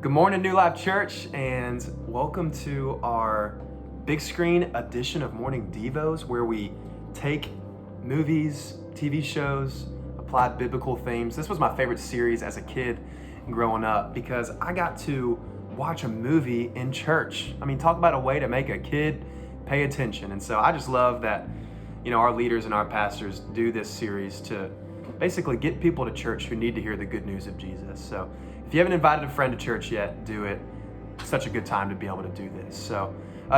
Good morning, New Life Church, and welcome to our big screen edition of Morning Devos, where we take movies, TV shows, apply biblical themes. This was my favorite series as a kid growing up because I got to watch a movie in church. I mean, talk about a way to make a kid pay attention. And so I just love that, our leaders and our pastors do this series to basically get people to church who need to hear the good news of Jesus. So if you haven't invited a friend to church yet, do it. It's such a good time to be able to do this. So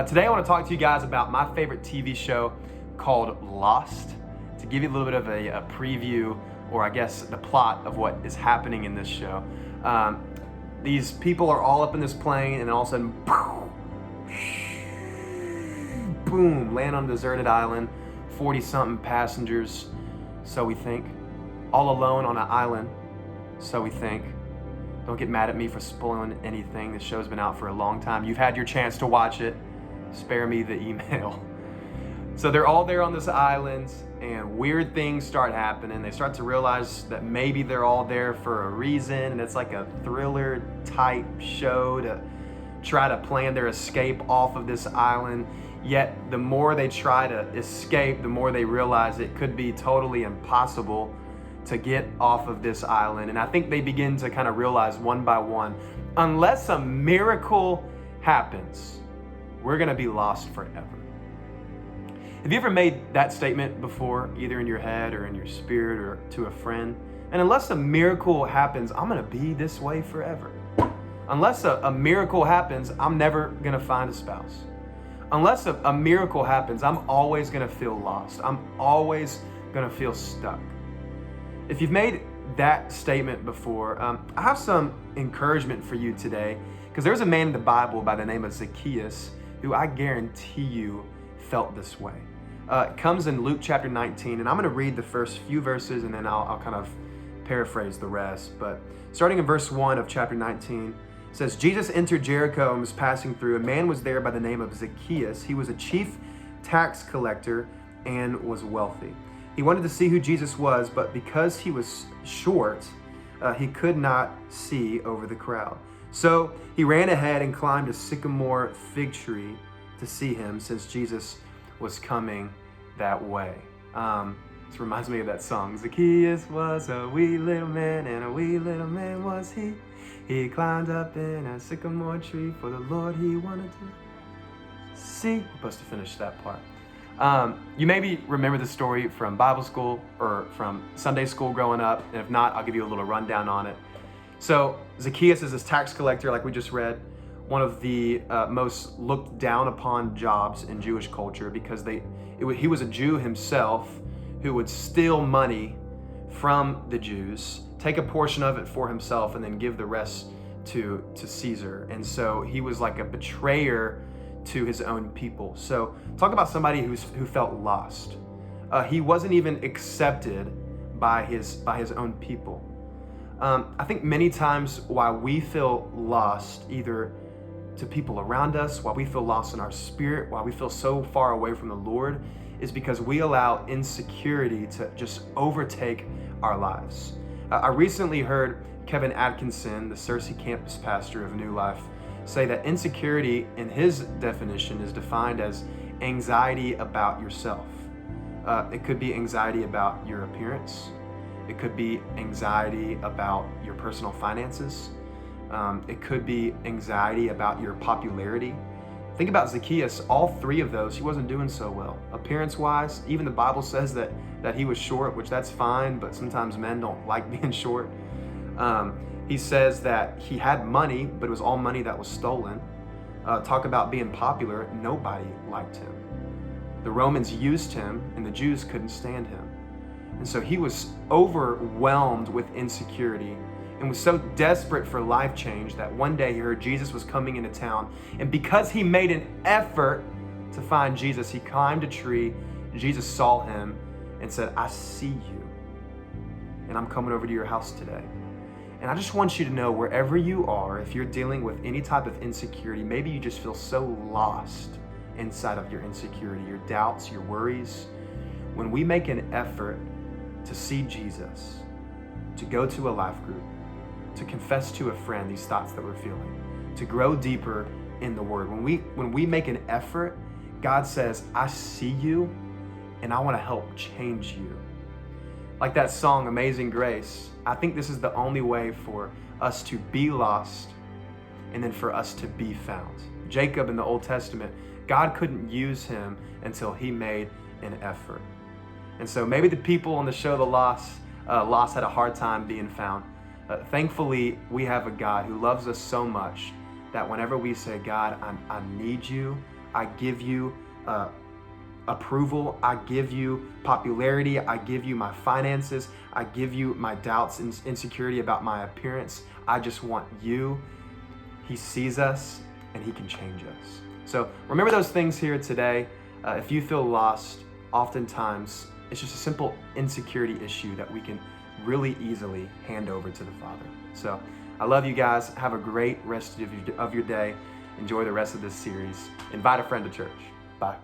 today I want to talk to you guys about my favorite TV show called Lost, to give you a little bit of a preview, or I guess the plot of what is happening in this show. These people are all up in this plane, and then all of a sudden, boom, land on a deserted island, 40-something passengers, so we think. All alone on an island, so we think. Don't get mad at me for spoiling anything. This show's been out for a long time. You've had your chance to watch it. Spare me the email. So they're all there on this island, and weird things start happening. They start to realize that maybe they're all there for a reason, and it's like a thriller type show to try to plan their escape off of this island. Yet the more they try to escape, the more they realize it could be totally impossible to get off of this island. And I think they begin to kind of realize one by one, unless a miracle happens, we're gonna be lost forever. Have you ever made that statement before, either in your head or in your spirit or to a friend? And unless a miracle happens, I'm gonna be this way forever. Unless a miracle happens, I'm never gonna find a spouse. Unless a miracle happens, I'm always gonna feel lost. I'm always gonna feel stuck. If you've made that statement before, I have some encouragement for you today, because there's a man in the Bible by the name of Zacchaeus who I guarantee you felt this way. It comes in Luke chapter 19, and I'm going to read the first few verses, and then I'll kind of paraphrase the rest. But starting in verse 1 of chapter 19, it says, Jesus entered Jericho and was passing through. A man was there by the name of Zacchaeus. He was a chief tax collector and was wealthy. He wanted to see who Jesus was, but because he was short, he could not see over the crowd. So he ran ahead and climbed a sycamore fig tree to see him, since Jesus was coming that way. This reminds me of that song. Zacchaeus was a wee little man, and a wee little man was he. He climbed up in a sycamore tree for the Lord he wanted to see. We're supposed to finish that part. You maybe remember the story from Bible school or from Sunday school growing up, and if not, I'll give you a little rundown on it. So Zacchaeus is this tax collector, like we just read, one of the most looked down upon jobs in Jewish culture, because he was a Jew himself who would steal money from the Jews, take a portion of it for himself, and then give the rest to Caesar. And so he was like a betrayer to his own people. So talk about somebody who felt lost. He wasn't even accepted by his own people. I think many times why we feel lost, either to people around us, why we feel lost in our spirit, why we feel so far away from the Lord, is because we allow insecurity to just overtake our lives. I recently heard Kevin Atkinson, the Searcy campus pastor of New Life, say that insecurity, in his definition, is defined as anxiety about yourself. It could be anxiety about your appearance. It could be anxiety about your personal finances. It could be anxiety about your popularity. Think about Zacchaeus. All three of those, he wasn't doing so well. Appearance-wise, even the Bible says that he was short, which that's fine, but sometimes men don't like being short. He says that he had money, but it was all money that was stolen. Talk about being popular. Nobody liked him. The Romans used him, and the Jews couldn't stand him. And so he was overwhelmed with insecurity and was so desperate for life change that one day he heard Jesus was coming into town. And because he made an effort to find Jesus, he climbed a tree. Jesus saw him and said, I see you, and I'm coming over to your house today. And I just want you to know, wherever you are, if you're dealing with any type of insecurity, maybe you just feel so lost inside of your insecurity, your doubts, your worries. When we make an effort to see Jesus, to go to a life group, to confess to a friend these thoughts that we're feeling, to grow deeper in the Word. When we make an effort, God says, I see you and I want to help change you. Like that song, Amazing Grace, I think this is the only way for us to be lost and then for us to be found. Jacob in the Old Testament, God couldn't use him until he made an effort. And so maybe the people on the show The Lost had a hard time being found. Thankfully, we have a God who loves us so much that whenever we say, God, I need you, I give you approval, I give you popularity, I give you my finances, I give you my doubts and insecurity about my appearance, I just want you. He sees us and he can change us. So remember those things here today. If you feel lost, oftentimes it's just a simple insecurity issue that we can really easily hand over to the Father. So I love you guys. Have a great rest of your day. Enjoy the rest of this series. Invite a friend to church. Bye.